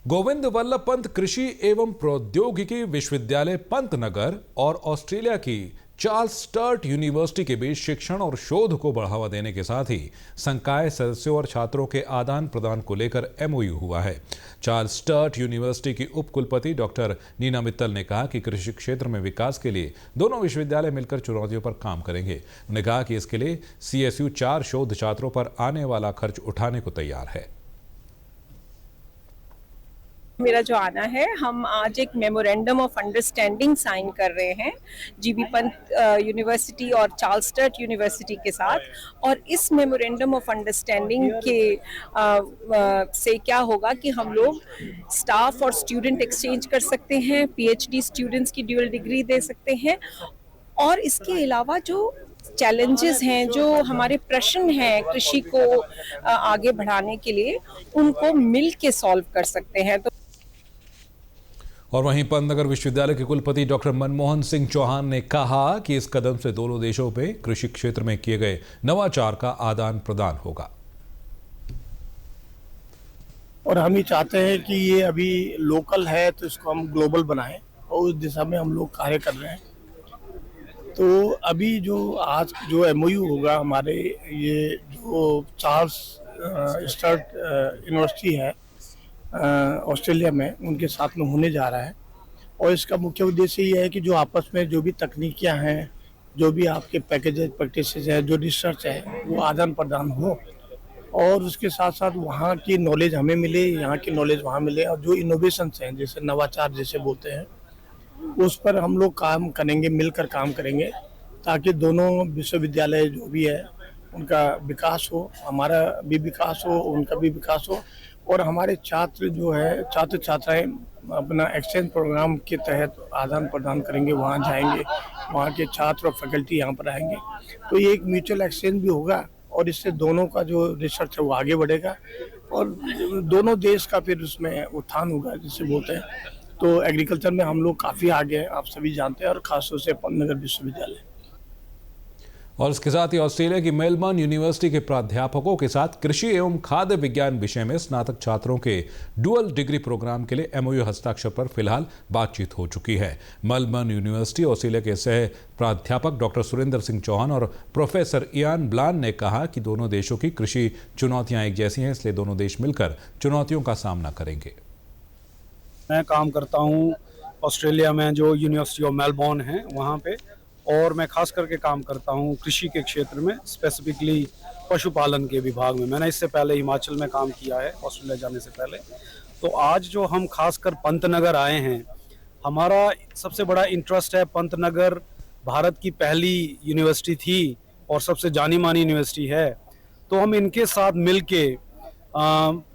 गोविंद वल्लभ पंत कृषि एवं प्रौद्योगिकी विश्वविद्यालय पंतनगर और ऑस्ट्रेलिया की चार्ल्स स्टर्ट यूनिवर्सिटी के बीच शिक्षण और शोध को बढ़ावा देने के साथ ही संकाय सदस्यों और छात्रों के आदान प्रदान को लेकर एमओयू हुआ है। चार्ल्स स्टर्ट यूनिवर्सिटी की उप कुलपति डॉक्टर नीना मित्तल ने कहा कि कृषि क्षेत्र में विकास के लिए दोनों विश्वविद्यालय मिलकर चुनौतियों पर काम करेंगे। उन्होंने कहा कि इसके लिए CSU 4 शोध छात्रों पर आने वाला खर्च उठाने को तैयार है। मेरा जो आना है, हम आज एक मेमोरेंडम ऑफ अंडरस्टैंडिंग साइन कर रहे हैं जीबी पंत यूनिवर्सिटी और चार्ल्स स्टर्ट यूनिवर्सिटी के साथ। और इस मेमोरेंडम ऑफ अंडरस्टैंडिंग के से क्या होगा कि हम लोग स्टाफ और स्टूडेंट एक्सचेंज कर सकते हैं, PhD स्टूडेंट्स की ड्यूअल डिग्री दे सकते हैं। और इसके अलावा जो चैलेंजेस हैं, जो हमारे प्रश्न हैं कृषि को आगे बढ़ाने के लिए, उनको मिल के सॉल्व कर सकते हैं। और वहीं पंतनगर विश्वविद्यालय के कुलपति डॉक्टर मनमोहन सिंह चौहान ने कहा कि इस कदम से दोनों देशों में कृषि क्षेत्र में किए गए नवाचार का आदान प्रदान होगा। और हम ये चाहते हैं कि ये अभी लोकल है तो इसको हम ग्लोबल बनाएं, और उस दिशा में हम लोग कार्य कर रहे हैं। तो अभी जो आज जो MOU होगा हमारे, ये जो चार्ल्स स्टर्ट यूनिवर्सिटी है ऑस्ट्रेलिया में, उनके साथ में होने जा रहा है। और इसका मुख्य उद्देश्य ये है कि जो आपस में जो भी तकनीकियां हैं, जो भी आपके पैकेजेज प्रैक्टिसेस है, जो रिसर्च है, वो आदान प्रदान हो। और उसके साथ साथ वहाँ की नॉलेज हमें मिले, यहाँ की नॉलेज वहाँ मिले। और जो इनोवेशंस हैं, जैसे नवाचार जैसे बोलते हैं, उस पर हम लोग काम करेंगे, मिलकर काम करेंगे, ताकि दोनों विश्वविद्यालय जो भी है उनका विकास हो, हमारा भी विकास हो, उनका भी विकास हो। और हमारे छात्र जो है, छात्र छात्राएं अपना एक्सचेंज प्रोग्राम के तहत आदान प्रदान करेंगे, वहाँ जाएंगे, वहाँ के छात्र और फैकल्टी यहाँ पर आएंगे। तो ये एक म्यूचुअल एक्सचेंज भी होगा और इससे दोनों का जो रिसर्च है वो आगे बढ़ेगा और दोनों देश का फिर उसमें उत्थान होगा जिसे बोलते हैं। तो एग्रीकल्चर में हम लोग काफ़ी आगे हैं, आप सभी जानते हैं, और खासतौर से पंतनगर विश्वविद्यालय। और इसके साथ ही ऑस्ट्रेलिया की मेलबर्न यूनिवर्सिटी के प्राध्यापकों के साथ कृषि एवं खाद्य विज्ञान विषय में स्नातक छात्रों के डुअल डिग्री प्रोग्राम के लिए MOU हस्ताक्षर पर फिलहाल बातचीत हो चुकी है। मेलबर्न यूनिवर्सिटी ऑस्ट्रेलिया के सह प्राध्यापक डॉक्टर सुरेंद्र सिंह चौहान और प्रोफेसर इयान ब्लान ने कहा कि दोनों देशों की कृषि चुनौतियां एक जैसी हैं, इसलिए दोनों देश मिलकर चुनौतियों का सामना करेंगे। मैं काम करता हूँ ऑस्ट्रेलिया में, जो यूनिवर्सिटी ऑफ मेलबर्न है वहाँ पे, और मैं खास करके काम करता हूँ कृषि के क्षेत्र में, स्पेसिफिकली पशुपालन के विभाग में। मैंने इससे पहले हिमाचल में काम किया है, ऑस्ट्रेलिया जाने से पहले। तो आज जो हम खासकर पंतनगर आए हैं, हमारा सबसे बड़ा इंटरेस्ट है। पंतनगर भारत की पहली यूनिवर्सिटी थी और सबसे जानी मानी यूनिवर्सिटी है। तो हम इनके साथ मिल के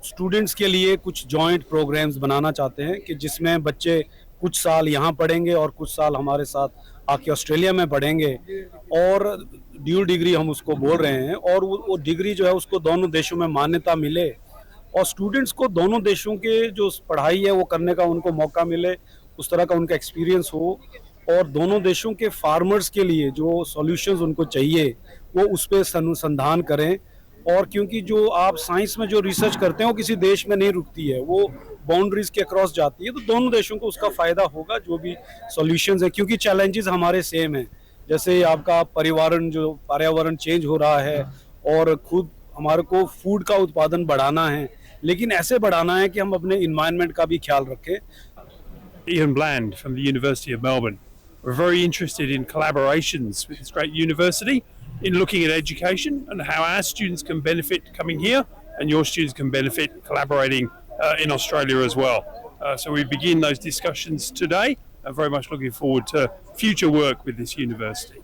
स्टूडेंट्स के लिए कुछ जॉइंट प्रोग्राम्स बनाना चाहते हैं कि जिसमें बच्चे कुछ साल यहाँ पढ़ेंगे और कुछ साल हमारे साथ आके ऑस्ट्रेलिया में पढ़ेंगे, और ड्यूल डिग्री हम उसको बोल रहे हैं। और वो डिग्री जो है उसको दोनों देशों में मान्यता मिले और स्टूडेंट्स को दोनों देशों के जो पढ़ाई है वो करने का उनको मौका मिले, उस तरह का उनका एक्सपीरियंस हो। और दोनों देशों के फार्मर्स के लिए जो सॉल्यूशंस उनको चाहिए वो उस पर अनुसंधान करें। और क्योंकि जो आप साइंस में जो रिसर्च करते हैं वो किसी देश में नहीं रुकती है, वो बाउंड्रीज के अक्रॉस जाती है। तो दोनों देशों को उसका फायदा होगा जो भी सॉल्यूशंस है, क्योंकि चैलेंजेस हमारे सेम हैं। जैसे आपका पर्यावरण चेंज हो रहा है और खुद हमारे को फूड का उत्पादन बढ़ाना है, लेकिन ऐसे बढ़ाना है कि हम अपने इन्वायरमेंट का भी ख्याल रखें। Ian Bland from the University of Melbourne. We're very interested in collaborations with this great university in looking at education and how our students can benefit coming here and your students can benefit collaborating in Australia as well. So we begin those discussions today. I'm very much looking forward to future work with this university.